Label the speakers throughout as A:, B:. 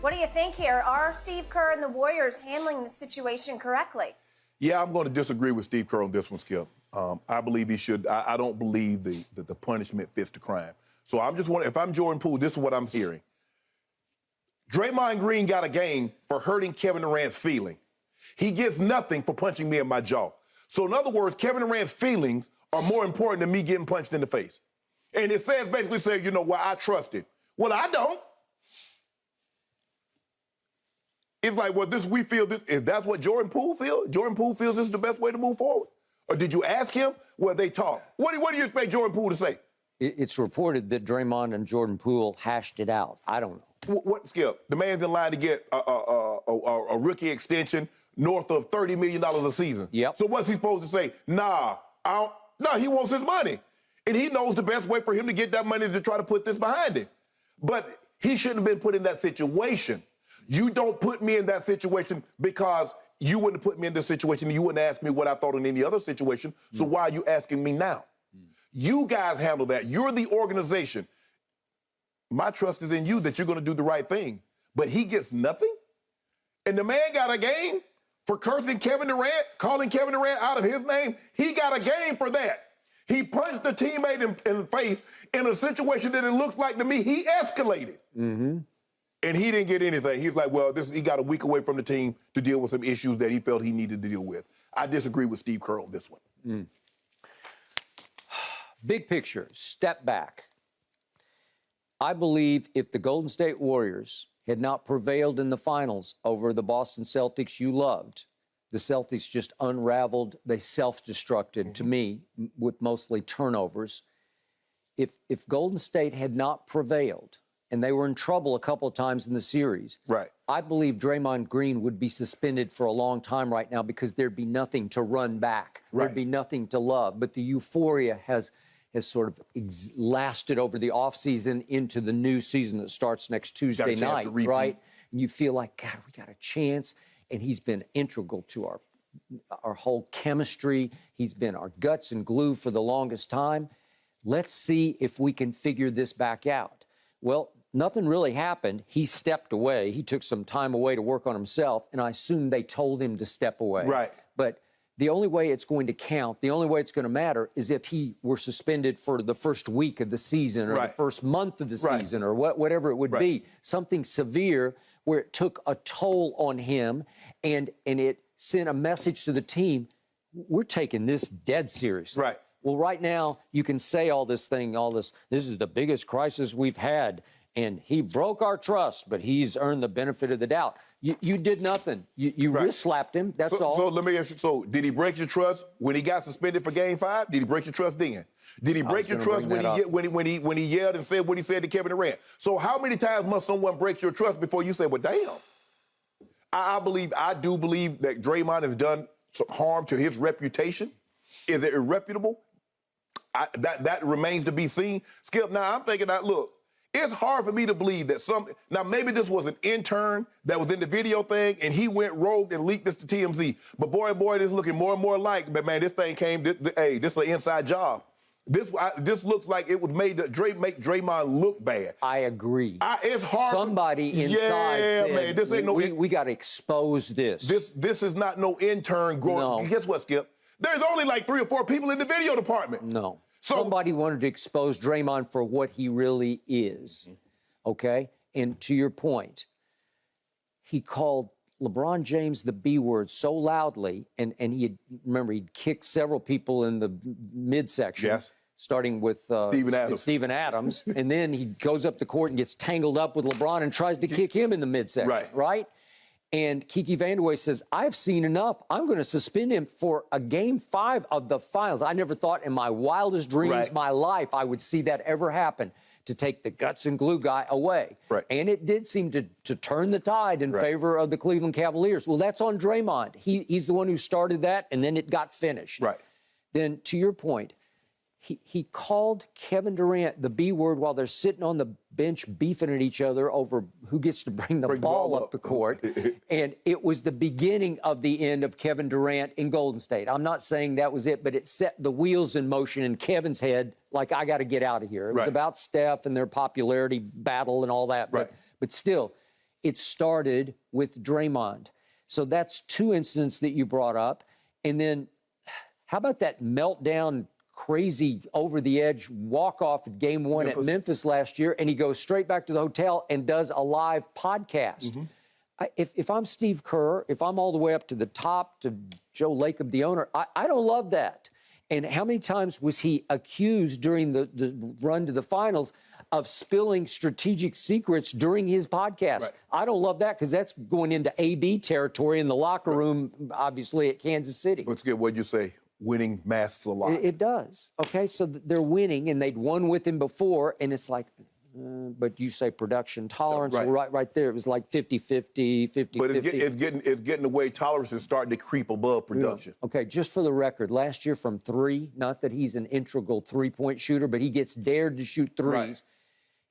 A: What do you think here? Are Steve Kerr and the Warriors handling the situation correctly?
B: Yeah, I'm going to disagree with Steve Kerr on this one, Skip. I believe he should. I don't believe that the punishment fits the crime. So I'm just wondering, if I'm Jordan Poole, this is what I'm hearing. Draymond Green got a game for hurting Kevin Durant's feeling. He gets nothing for punching me in my jaw. So in other words, Kevin Durant's feelings are more important than me getting punched in the face. And it says, basically says, you know, well, I trust him. Well, I don't. It's like, well, we feel this, is that what Jordan Poole feels? Jordan Poole feels this is the best way to move forward? Or did you ask him? Well, they talk. What do you expect Jordan Poole to say?
C: It's reported that Draymond and Jordan Poole hashed it out. I don't know.
B: What, Skip? The man's in line to get a rookie extension north of $30 million a season.
C: Yep.
B: So what's he supposed to say? Nah, he wants his money. And he knows the best way for him to get that money is to try to put this behind him. But he shouldn't have been put in that situation. You don't put me in that situation because you wouldn't have put me in this situation. You wouldn't ask me what I thought in any other situation. So why are you asking me now? You guys handle that. You're the organization. My trust is in you that you're going to do the right thing. But he gets nothing? And the man got a game for cursing Kevin Durant, calling Kevin Durant out of his name. He got a game for that. He punched the teammate in the face in a situation that it looks like to me he escalated. Mm-hmm. And he didn't get anything. He's like, well, he got a week away from the team to deal with some issues that he felt he needed to deal with. I disagree with Steve Kerr on this one.
C: Big picture, step back. I believe if the Golden State Warriors had not prevailed in the finals over the Boston Celtics you loved, the Celtics just unraveled. They self-destructed, to me, with mostly turnovers. If Golden State had not prevailed, and they were in trouble a couple of times in the series,
B: right,
C: I believe Draymond Green would be suspended for a long time right now because there'd be nothing to run back.
B: Right.
C: There'd be nothing to love. But the euphoria has sort of lasted over the offseason into the new season that starts next Tuesday night, right? And you feel like, God, we got a chance. And he's been integral to our whole chemistry. He's been our guts and glue for the longest time. Let's see if we can figure this back out. Well, nothing really happened. He stepped away. He took some time away to work on himself, and I assume they told him to step away.
B: Right.
C: But the only way it's going to count, the only way it's going to matter is if he were suspended for the first week of the season or the first month of the season or whatever it would be, something severe where it took a toll on him and it sent a message to the team, we're taking this dead seriously.
B: Right.
C: Well, right now, you can say this is the biggest crisis we've had, and he broke our trust, but he's earned the benefit of the doubt. You did nothing. You wrist slapped him, that's all.
B: So let me ask you, so did he break your trust when he got suspended for Game 5? Did he break your trust then? Did he break your trust when he yelled and said what he said to Kevin Durant? So how many times must someone break your trust before you say, well, damn? I do believe that Draymond has done some harm to his reputation. Is it irreputable? That remains to be seen. Skip, now I'm thinking that, look, it's hard for me to believe that now maybe this was an intern that was in the video thing and he went rogue and leaked this to TMZ. But boy, this is looking more and more like, but man, this thing came, hey, this is an inside job. This looks like it was made to make Draymond look bad.
C: I agree.
B: It's hard.
C: Somebody inside said,
B: man, this ain't
C: we got to expose this.
B: This is not no intern growing.
C: No.
B: Guess what, Skip? There's only like 3 or 4 people in the video department.
C: No.
B: So,
C: somebody wanted to expose Draymond for what he really is, okay? And to your point, he called LeBron James the B word so loudly, and he'd kicked several people in the midsection.
B: Yes.
C: Starting with
B: Steven Adams.
C: And then he goes up the court and gets tangled up with LeBron and tries to kick him in the midsection, right? And Kiki Vandeweghe says, I've seen enough. I'm going to suspend him for a Game 5 of the finals. I never thought in my wildest dreams, my life, I would see that ever happen, to take the guts and glue guy away. And it did seem to turn the tide in favor of the Cleveland Cavaliers. Well, that's on Draymond. He's the one who started that, and then it got finished. Then, to your point, he called Kevin Durant the B word while they're sitting on the bench beefing at each other over who gets to bring the ball up the court. And it was the beginning of the end of Kevin Durant in Golden State. I'm not saying that was it, but it set the wheels in motion in Kevin's head, like, I got to get out of here. It was about Steph and their popularity battle and all that. But still, it started with Draymond. So that's two incidents that you brought up. And then how about that meltdown, crazy over-the-edge walk-off at Game 1 at Memphis last year, and he goes straight back to the hotel and does a live podcast. If I'm Steve Kerr, if I'm all the way up to the top, to Joe Lacob, the owner, I don't love that. And how many times was he accused during the run to the finals of spilling strategic secrets during his podcast? Right. I don't love that, because that's going into AB territory in the locker room, obviously, at Kansas City.
B: Let's get what you say. Winning masks a lot.
C: It does. Okay, so they're winning, and they'd won with him before, and it's like, but you say production tolerance, right there. It was like 50-50, 50-50.
B: But it's getting away. Tolerance is starting to creep above production.
C: Yeah. Okay, just for the record, last year from three, not that he's an integral three-point shooter, but he gets dared to shoot threes. Right.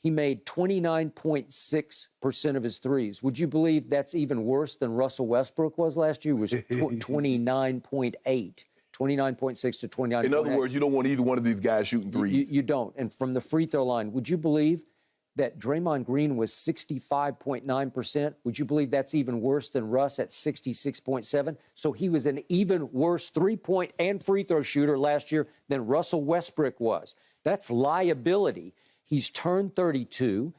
C: He made 29.6% of his threes. Would you believe that's even worse than Russell Westbrook was last year? It was 29.8. 29.6 to 29.8.
B: In other words, you don't want either one of these guys shooting threes.
C: You don't. And from the free throw line, would you believe that Draymond Green was 65.9%? Would you believe that's even worse than Russ at 66.7%? So he was an even worse three-point and free throw shooter last year than Russell Westbrook was. That's liability. He's turned 32.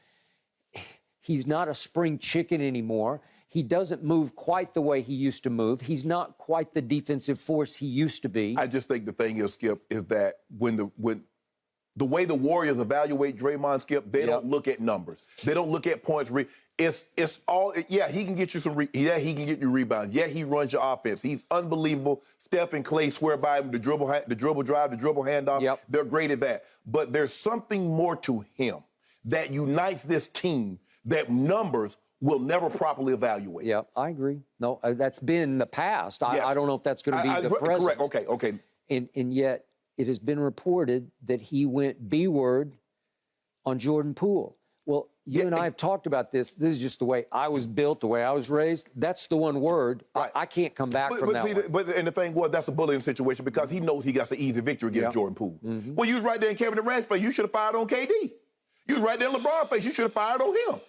C: He's not a spring chicken anymore. He doesn't move quite the way he used to move. He's not quite the defensive force he used to be.
B: I just think the thing is, Skip, is that when the way the Warriors evaluate Draymond, Skip, they don't look at numbers. They don't look at points. It's all, he can get you he can get you rebounds. Yeah, he runs your offense. He's unbelievable. Steph and Clay swear by him. The dribble drive, the dribble handoff. They're great at that. But there's something more to him that unites this team that numbers will never properly evaluate.
C: Yeah, I agree. No, that's been the past. I don't know if that's going to be the present.
B: Correct. Okay.
C: And yet it has been reported that he went B-word on Jordan Poole. Well, you and I have talked about this. This is just the way I was built, the way I was raised. That's the one word.
B: Right.
C: I can't come back from that one.
B: And the thing was, that's a bullying situation because he knows he got an easy victory against Jordan Poole. Well, you was right there in Kevin Durant's face. You should have fired on KD. You was right there in LeBron's face. You should have fired on him.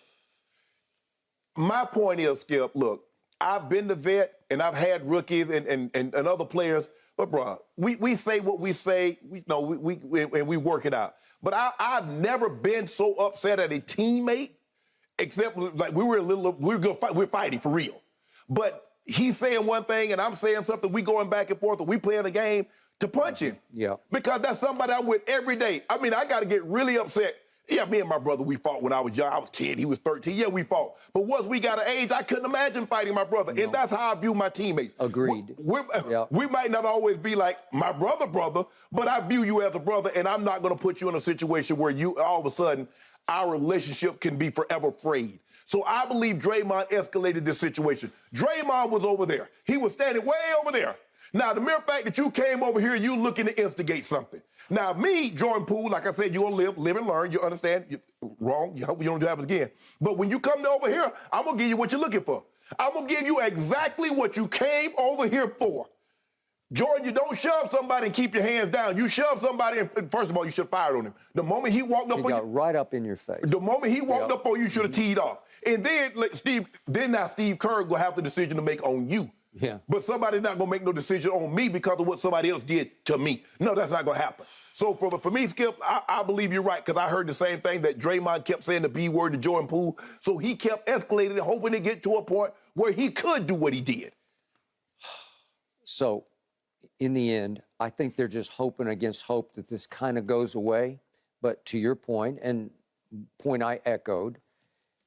B: My point is, Skip, look, I've been the vet, and I've had rookies and other players, but, bro, we say what we say, and we work it out. But I've never been so upset at a teammate, except like we're fighting for real. But he's saying one thing, and I'm saying something, we going back and forth, and we playing a game to punch him.
C: Yeah.
B: Because that's somebody I'm with every day. I mean, I got to get really upset. Yeah, me and my brother, we fought when I was young. I was 10, he was 13. Yeah, we fought. But once we got an age, I couldn't imagine fighting my brother. No. And that's how I view my teammates.
C: Agreed.
B: We might not always be like my brother, but I view you as a brother, and I'm not going to put you in a situation where you, all of a sudden, our relationship can be forever frayed. So I believe Draymond escalated this situation. Draymond was over there. He was standing way over there. Now, the mere fact that you came over here, you looking to instigate something. Now, me, Jordan Poole, like I said, you're going to live and learn. You understand? You're wrong. You hope you don't do that again. But when you come over here, I'm going to give you what you're looking for. I'm going to give you exactly what you came over here for. Jordan, you don't shove somebody and keep your hands down. You shove somebody, and first of all, you should have fired on him. The moment he walked up on you. He
C: got right up in your face.
B: The moment he walked up on you, you should have teed off. And then, Steve Kerr will have the decision to make on you.
C: Yeah.
B: But somebody's not going to make no decision on me because of what somebody else did to me. No, that's not going to happen. So for me, Skip, I believe you're right, because I heard the same thing that Draymond kept saying the B word to Jordan Poole. So he kept escalating and hoping to get to a point where he could do what he did.
C: So in the end, I think they're just hoping against hope that this kind of goes away. But to your point, and point I echoed,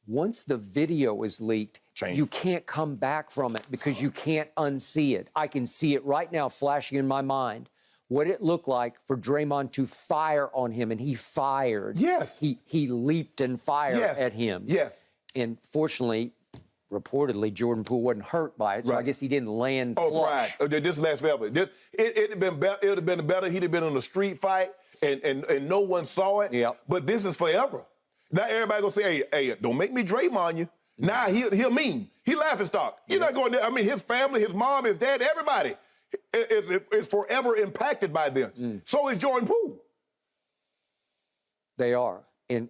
C: once the video is leaked, you can't come back from it because you can't unsee it. I can see it right now flashing in my mind. What it looked like for Draymond to fire on him, and he fired.
B: Yes.
C: He leaped and fired at him.
B: Yes.
C: And fortunately, reportedly, Jordan Poole wasn't hurt by it, so I guess he didn't land flush.
B: Right. This lasts forever. It would have been better. He'd have been in a street fight, and no one saw it.
C: Yep.
B: But this is forever. Now everybody gonna say, hey, don't make me Draymond you. Now he'll mean. He laughing stock. You're not going there. I mean, his family, his mom, his dad, everybody is forever impacted by this. So is Jordan Poole.
C: They are. And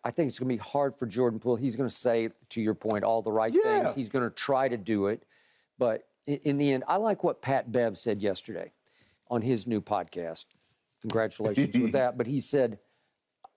C: I think it's going to be hard for Jordan Poole. He's going to say, to your point, all the right things. He's going to try to do it. But in the end, I like what Pat Bev said yesterday on his new podcast. Congratulations with that. But he said,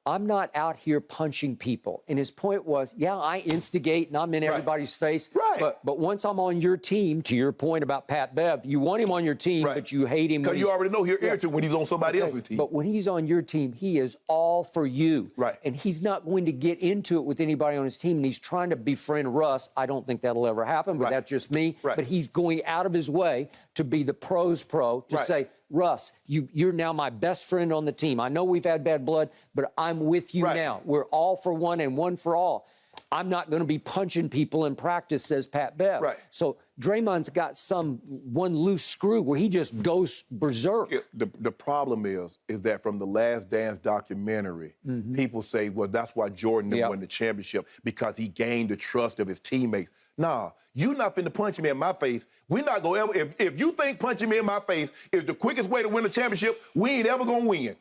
C: I'm not out here punching people. And his point was, yeah, I instigate and I'm in everybody's face.
B: Right.
C: But once I'm on your team, to your point about Pat Bev, you want him on your team, but you hate him.
B: Because you already know he'll irritate when he's on somebody else's team.
C: But when he's on your team, he is all for you.
B: Right.
C: And he's not going to get into it with anybody on his team. And he's trying to befriend Russ. I don't think that'll ever happen, but that's just me.
B: Right.
C: But he's going out of his way to be the pro's pro, to say, Russ, you're now my best friend on the team. I know we've had bad blood, but I'm with you now. We're all for one and one for all. I'm not going to be punching people in practice, says Pat Bev.
B: Right.
C: So Draymond's got one loose screw where he just goes berserk.
B: The problem is that from the Last Dance documentary, people say, well, that's why Jordan won the championship, because he gained the trust of his teammates. Nah, you're not finna punch me in my face. We're not gonna ever, if you think punching me in my face is the quickest way to win a championship, we ain't ever gonna win.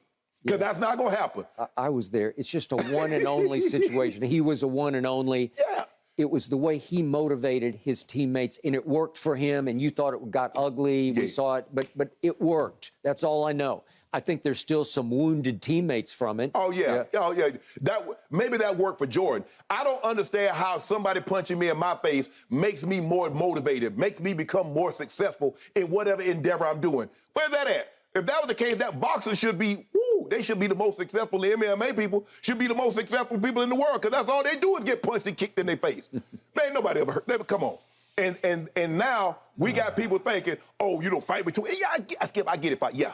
B: Because that's not gonna happen.
C: I was there. It's just a one and only situation. He was a one and only.
B: Yeah.
C: It was the way he motivated his teammates, and it worked for him, and you thought it got ugly. We saw it, but it worked. That's all I know. I think there's still some wounded teammates from it.
B: Oh, yeah. Maybe that worked for Jordan. I don't understand how somebody punching me in my face makes me more motivated, makes me become more successful in whatever endeavor I'm doing. Where's that at? If that was the case, that boxer should be, they should be the most successful. The MMA people should be the most successful people in the world, because that's all they do is get punched and kicked in their face. Man, nobody ever heard. Come on. And now we got people thinking, oh, you don't fight between. Yeah, I get it. Fight. Yeah.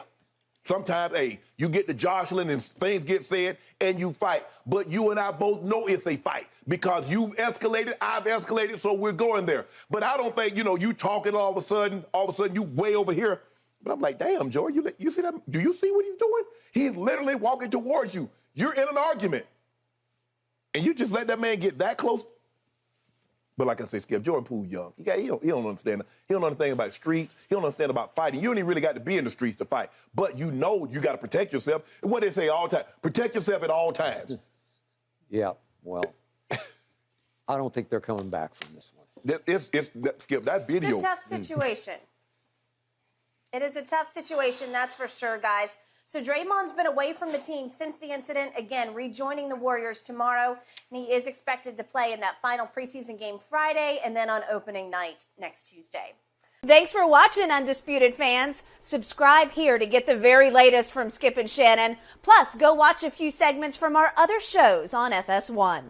B: Sometimes, you get to jostling and things get said and you fight. But you and I both know it's a fight because you've escalated, I've escalated, so we're going there. But I don't think, you talking all of a sudden you way over here. But I'm like, damn, Jordan, you see that? Do you see what he's doing? He's literally walking towards you. You're in an argument. And you just let that man get that close. But like I say, Skip, Jordan Poole young. He don't understand. He don't understand about streets. He don't understand about fighting. You ain't really got to be in the streets to fight. But you got to protect yourself. And what they say all the time, protect yourself at all times.
C: Yeah, well, I don't think they're coming back from this one.
B: Skip, that video.
A: It's a tough situation. It is a tough situation, that's for sure, guys. So Draymond's been away from the team since the incident, again, rejoining the Warriors tomorrow. And he is expected to play in that final preseason game Friday and then on opening night next Tuesday. Thanks for watching, Undisputed fans. Subscribe here to get the very latest from Skip and Shannon. Plus, go watch a few segments from our other shows on FS1.